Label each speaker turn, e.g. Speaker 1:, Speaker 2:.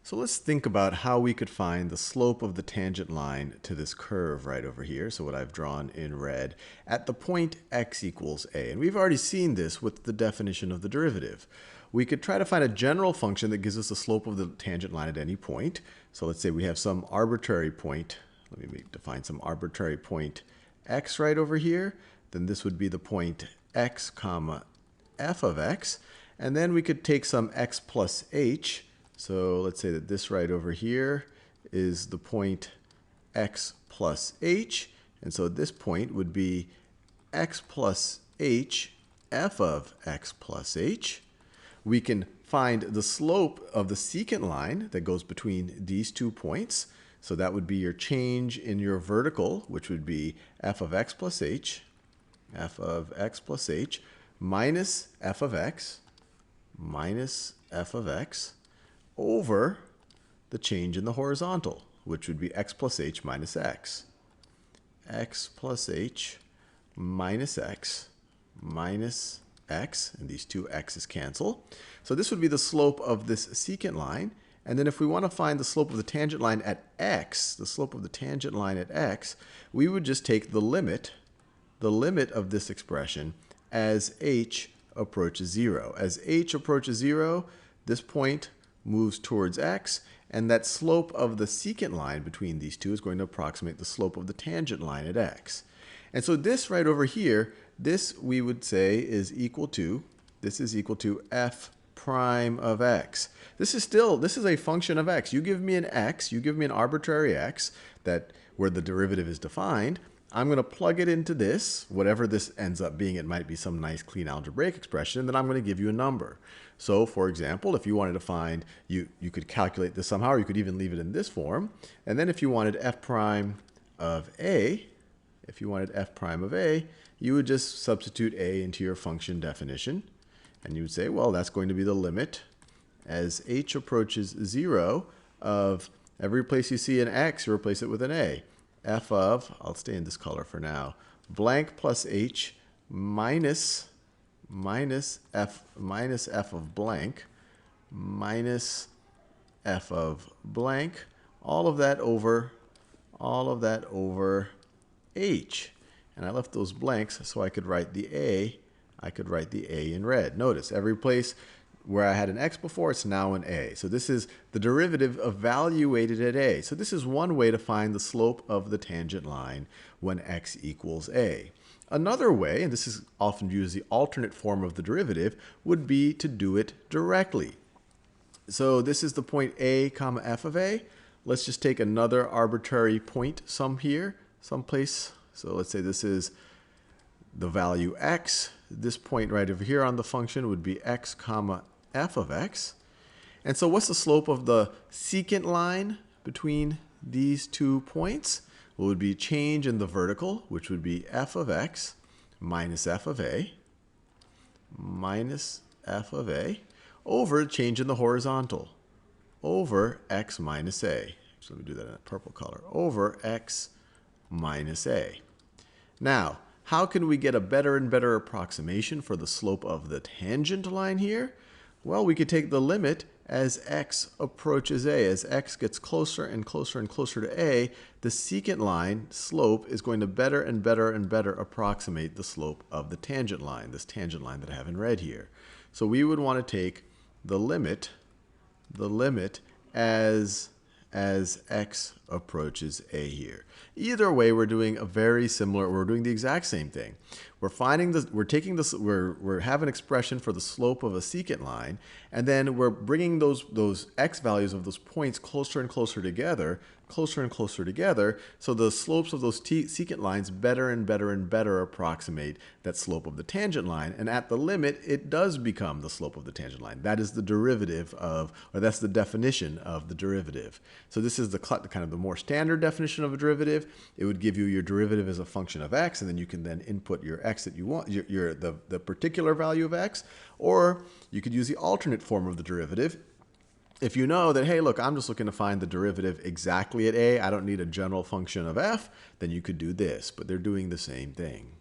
Speaker 1: So let's think about how we could find the slope of the tangent line to this curve right over here. So what I've drawn in red at the point x equals a. And we've already seen this with the definition of the derivative. We could try to find a general function that gives us the slope of the tangent line at any point. So let's say we have some arbitrary point. Let me define some arbitrary point x right over here. Then this would be the point x comma f of x. And then we could take some x plus h. So let's say that this right over here is the point x plus h. And so this point would be x plus h, f of x plus h. We can find the slope of the secant line that goes between these 2 points. So that would be your change in your vertical, which would be f of x plus h, minus f of x, over the change in the horizontal, which would be x plus h minus x. X plus h minus x, and these two x's cancel. So this would be the slope of this secant line. And then if we want to find the slope of the tangent line at x, we would just take the limit of this expression as h approaches 0. As h approaches 0, this point moves towards x, and that slope of the secant line between these two is going to approximate the slope of the tangent line at x. And so this right over here, this we would say is equal to f prime of x. This is a function of x. You give me an x, you give me an arbitrary x where the derivative is defined. I'm going to plug it into this, whatever this ends up being. It might be some nice clean algebraic expression, and then I'm going to give you a number. So for example, if you wanted to find, you could calculate this somehow, or you could even leave it in this form. And then if you wanted f prime of a, you would just substitute a into your function definition. And you would say, well, that's going to be the limit as h approaches 0 of every place you see an x, you replace it with an a. F of, I'll stay in this color for now, blank plus h minus f of blank, all of that over h. And I left those blanks so I could write the a in red. Notice every place where I had an x before, it's now an a. So this is the derivative evaluated at a. So this is one way to find the slope of the tangent line when x equals a. Another way, and this is often viewed as the alternate form of the derivative, would be to do it directly. So this is the point a comma f of a. Let's just take another arbitrary point someplace. So let's say this is the value x. This point right over here on the function would be x comma f of x. And so what's the slope of the secant line between these 2 points? Well, it would be change in the vertical, which would be f of x minus f of a, over change in the horizontal, over x minus a. So let me do that in a purple color, over x minus a. Now, how can we get a better and better approximation for the slope of the tangent line here? Well, we could take the limit as x approaches a. As x gets closer and closer and closer to a, the secant line slope is going to better and better and better approximate the slope of the tangent line, this tangent line that I have in red here. So we would want to take the limit as x approaches a here. Either way, we're doing we're doing the exact same thing. We have an expression for the slope of a secant line, and then we're bringing those x values of those points closer and closer together, so the slopes of those secant lines better and better and better approximate that slope of the tangent line, and at the limit, it does become the slope of the tangent line. That is the derivative of, or that's the definition of the derivative. So this is the kind of the more standard definition of a derivative. It would give you your derivative as a function of x, and then you can then input your x that you want, the particular value of x, or you could use the alternate form of the derivative. If you know that, hey, look, I'm just looking to find the derivative exactly at a, I don't need a general function of f, then you could do this, but they're doing the same thing.